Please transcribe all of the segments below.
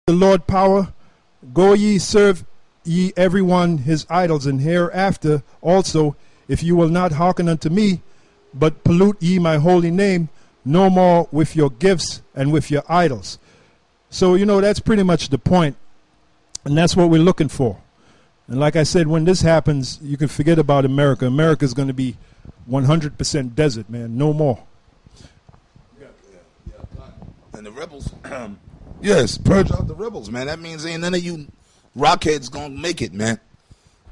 the Lord power, go ye serve ye every one his idols, and hereafter also, if you will not hearken unto me, but pollute ye my holy name, no more with your gifts and with your idols. So, you know, that's pretty much the point, and that's what we're looking for. And like I said, when this happens, you can forget about America. America's going to be 100% desert, man, no more. And the rebels, yes, purge out the rebels, man. That means ain't none of you rockheads gonna make it, man.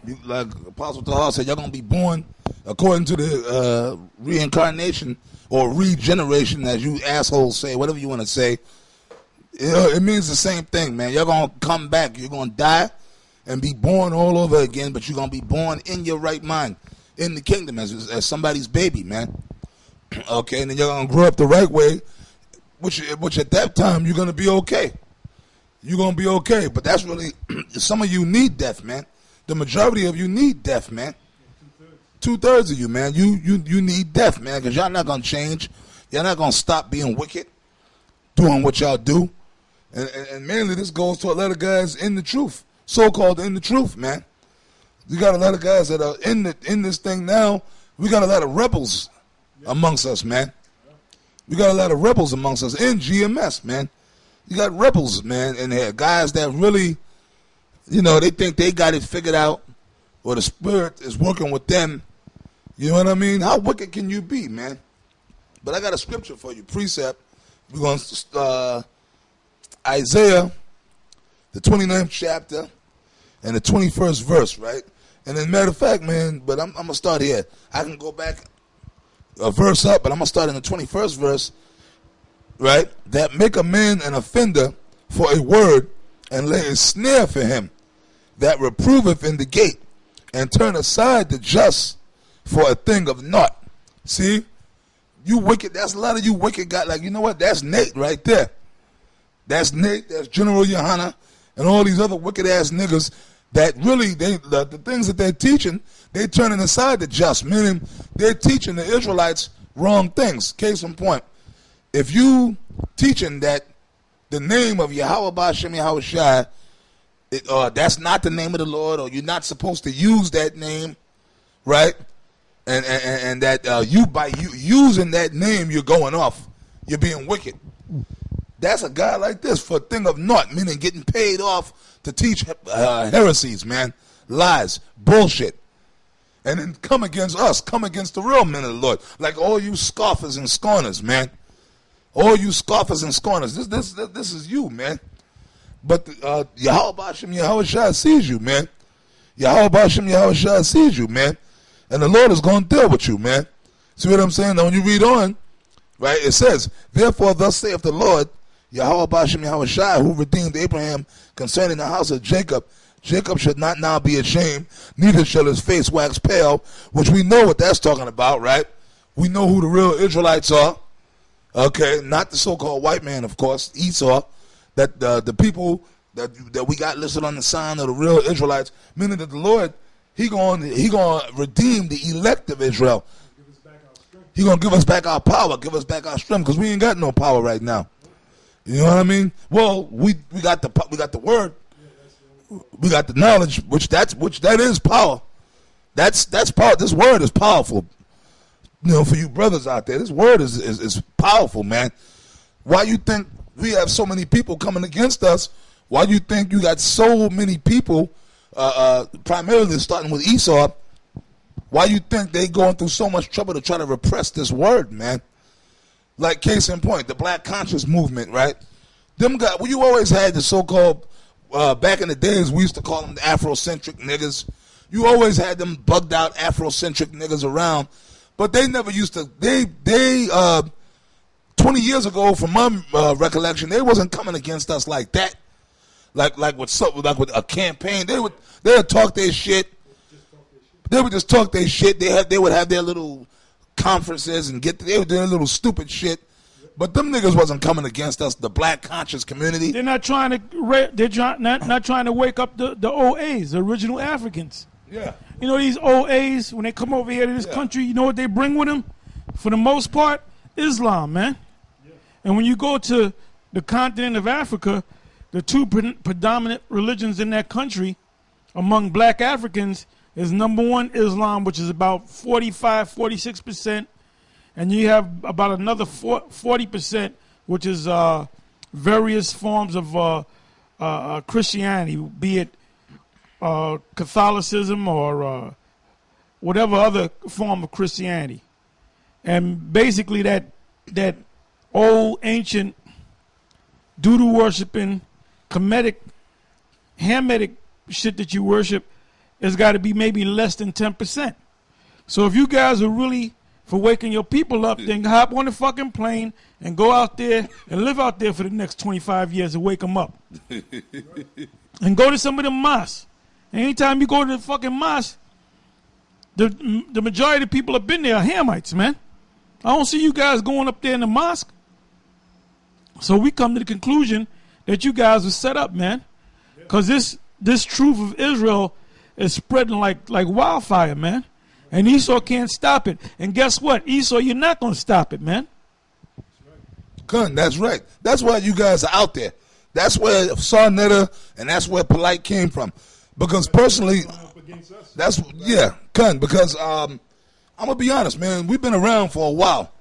You, like Apostle Tahar said, y'all gonna be born according to the reincarnation or regeneration, as you assholes say, whatever you want to say. It means the same thing, man. You're gonna come back. You're gonna die and be born all over again, but you're gonna be born in your right mind, in the kingdom as somebody's baby, man. Okay, and then you're gonna grow up the right way, which at that time you're gonna be okay. You're gonna be okay, but that's really some of you need death, man. The majority of you need death, man. 2/3 of you, man. You need death, man, because y'all not gonna change. Y'all not gonna stop being wicked, doing what y'all do, and mainly this goes to a lot of guys in the truth, so-called in the truth, man. You got a lot of guys that are in this thing now. We got a lot of rebels amongst us, man. We got a lot of rebels amongst us in GMS, man. You got rebels, man, and there guys that really, you know, they think they got it figured out, or the spirit is working with them. You know what I mean? How wicked can you be, man? But I got a scripture for you, precept. We're going to Isaiah, the 29th chapter, and the 21st verse, right? And as a matter of fact, man, but I'm going to start here. I can go back a verse up, but I'm going to start in the 21st verse, right? That make a man an offender for a word, and lay a snare for him that reproveth in the gate, and turn aside the just for a thing of naught. See? You wicked, that's a lot of you wicked guys. Like, you know what? That's Nate right there. That's Nate, that's General Yohana, and all these other wicked ass niggas that really, the things that they're teaching, they're turning aside the just, meaning they're teaching the Israelites wrong things. Case in point, if you teaching that the name of Yahweh Ba'Shem Yahweh Shai, that's not the name of the Lord, or you're not supposed to use that name, right? And that by using that name, you're going off. You're being wicked. That's a guy like this for a thing of naught, meaning getting paid off to teach heresies, man, lies, bullshit. And then come against us, come against the real men of the Lord. Like all you scoffers and scorners, man. All you scoffers and scorners. This is you, man. But Yahweh Ba'Shem Yahweh Shai sees you, man. Yahweh Ba'Shem Yahweh Shai sees you, man. And the Lord is going to deal with you, man. See what I'm saying? Now when you read on, right, it says, therefore thus saith the Lord, Yahweh Ba'Shem Yahweh Shai, who redeemed Abraham concerning the house of Jacob. Jacob should not now be ashamed, neither shall his face wax pale, which we know what that's talking about, right? We know who the real Israelites are. Okay, not the so-called white man, of course, Esau. That the people that we got listed on the sign of the real Israelites, meaning that the Lord, he gonna redeem the elect of Israel. He gonna give us back our power, give us back our strength, because we ain't got no power right now. You know what I mean? Well, we got the word, we got the knowledge, which that is power. That's power. This word is powerful. You know, for you brothers out there, this word is powerful, man. Why you think we have so many people coming against us? Why you think you got so many people, primarily starting with Esau? Why you think they going through so much trouble to try to repress this word, man? Like case in point, the Black Conscious Movement, right? Them guys, well, you always had the so-called, back in the days, we used to call them the Afrocentric niggas. You always had them bugged out Afrocentric niggas around, but they never used to, 20 years ago, from my recollection, they wasn't coming against us like that. Like with a campaign, they would talk their shit. They would just talk their shit. They would have their little conferences and they would do their little stupid shit. But them niggas wasn't coming against us, the Black conscious community. They're not trying to not trying to wake up the OAs, the original Africans. Yeah. You know, these OAs, when they come over here to this country, you know what they bring with them? For the most part, Islam, man. Yeah. And when you go to the continent of Africa, the two predominant religions in that country among black Africans is number one, Islam, which is about 46%, and you have about another 40%, which is various forms of Christianity, be it Catholicism or whatever other form of Christianity. And basically that old ancient doodoo worshiping Hamitic shit that you worship has got to be maybe less than 10%. So if you guys are really for waking your people up, then hop on the fucking plane and go out there and live out there for the next 25 years and wake them up. And go to some of the mosques. Anytime you go to the fucking mosque, the majority of the people have been there are Hamites, man. I don't see you guys going up there in the mosque. So we come to the conclusion that you guys are set up, man. Because this truth of Israel is spreading like wildfire, man. And Esau can't stop it. And guess what? Esau, you're not going to stop it, man. Gun, that's right. That's why you guys are out there. That's where Sarnetta and that's where Polite came from. Because personally, Gun, because I'm going to be honest, man. We've been around for a while.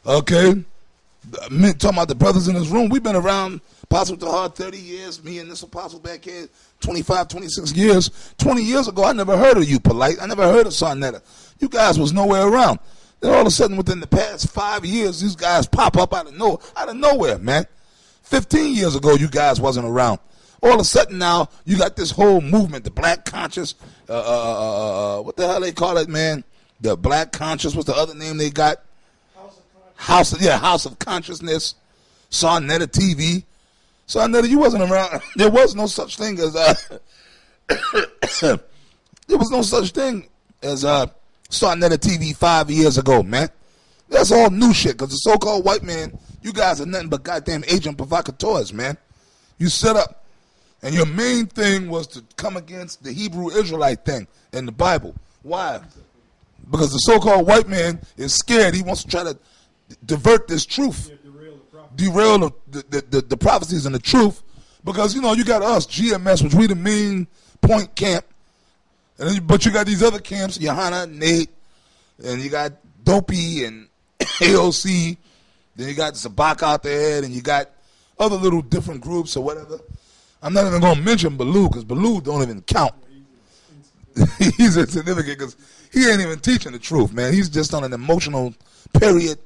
Okay? Talking about the brothers in this room, we've been around Apostle Tahar 30 years, me and this apostle back here 25, 26 years. 20 years ago, I never heard of you, Polite. I never heard of Sarnetta. You guys was nowhere around. Then all of a sudden, within the past 5 years, these guys pop up out of nowhere, man. 15 years ago, you guys wasn't around. All of a sudden now, you got this whole movement, the Black Conscious, what the hell they call it, man? The Black Conscious, what's the other name they got? House of Consciousness, Sarnetta TV. Sarnetta, you wasn't around. There was no such thing as Sarnetta TV 5 years ago, man. That's all new shit. Because the so-called white man, you guys are nothing but goddamn agent provocateurs, man. You set up, and your main thing was to come against the Hebrew Israelite thing in the Bible. Why? Because the so-called white man is scared. He wants to try to divert this truth, derail the prophecies and the truth, because you got us GMS, which we the main point camp, but you got these other camps, Johanna, Nate, and you got Dopey and AOC, then you got Zabak out there, and you got other little different groups or whatever. I'm not even going to mention Baloo, because Baloo don't even count. He's insignificant because he ain't even teaching the truth, man. He's just on an emotional period,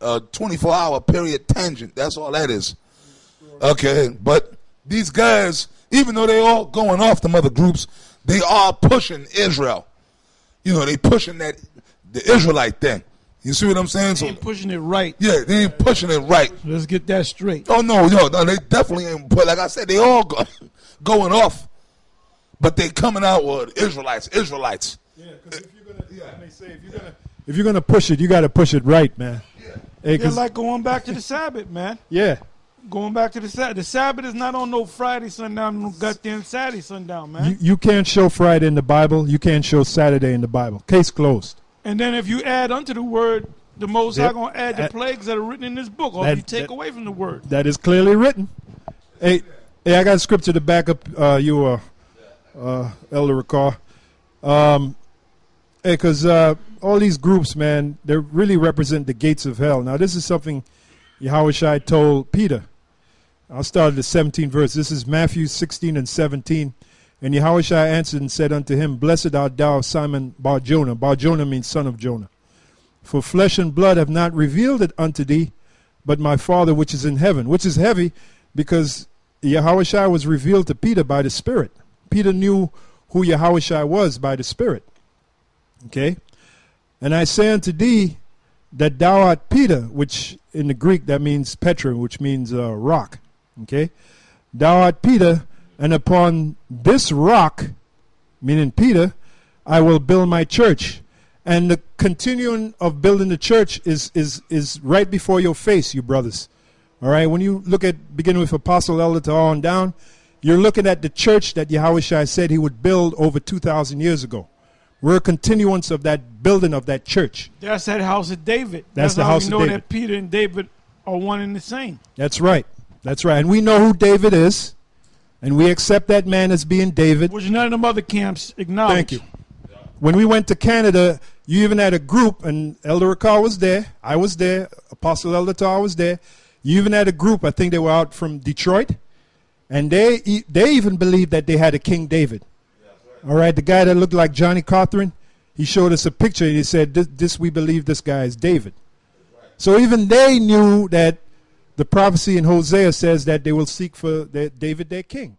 24-hour period tangent. That's all that is. Okay, but these guys, even though they all going off them other groups, they are pushing Israel. They pushing the Israelite thing. You see what I'm saying? They ain't pushing it right. Yeah, they ain't pushing it right. Let's get that straight. Oh, no, they definitely ain't. But like I said, they all going off. But they coming out with Israelites. Yeah, because if you're gonna push it, you got to push it right, man. Yeah. Hey, they're like going back to the Sabbath, man. Yeah. Going back to the Sabbath. The Sabbath is not on no Friday sundown, no goddamn Saturday sundown, man. You can't show Friday in the Bible. You can't show Saturday in the Bible. Case closed. And then if you add unto the word, the Most High going to add the plagues that are written in this book, or if you take away from the word. That is clearly written. Hey, I got scripture to back up you, Elder Ricard. Because all these groups, man, they really represent the gates of hell. Now, this is something Yahushua told Peter. I'll start at the 17th verse. This is Matthew 16 and 17. And Yahushua answered and said unto him, Blessed art thou, Simon Bar-Jonah. Bar-Jonah means son of Jonah. For flesh and blood have not revealed it unto thee, but my Father which is in heaven. Which is heavy, because Yahushua was revealed to Peter by the Spirit. Peter knew who Yahushua was by the Spirit. Okay? And I say unto thee that thou art Peter, which in the Greek that means Petra, which means rock. Okay? Thou art Peter, and upon this rock, meaning Peter, I will build my church. And the continuing of building the church is right before your face, you brothers. All right? When you look at, beginning with Apostle Elder to on down, you're looking at the church that Yahushua said he would build over 2,000 years ago. We're a continuance of that building of that church. That's that house of David. That's the house of David. We know that Peter and David are one and the same. That's right. That's right. And we know who David is. and we accept that man as being David. Which none of them other camps acknowledge. Thank you. When we went to Canada, you even had a group, and Elder Akar was there. I was there. Apostle Elder Tar was there. You even had a group. I think they were out from Detroit, and they even believed that they had a King David. All right, the guy that looked like Johnny Cothran, he showed us a picture, and he said, "This we believe this guy is David." So even they knew that the prophecy in Hosea says that they will seek for David their king.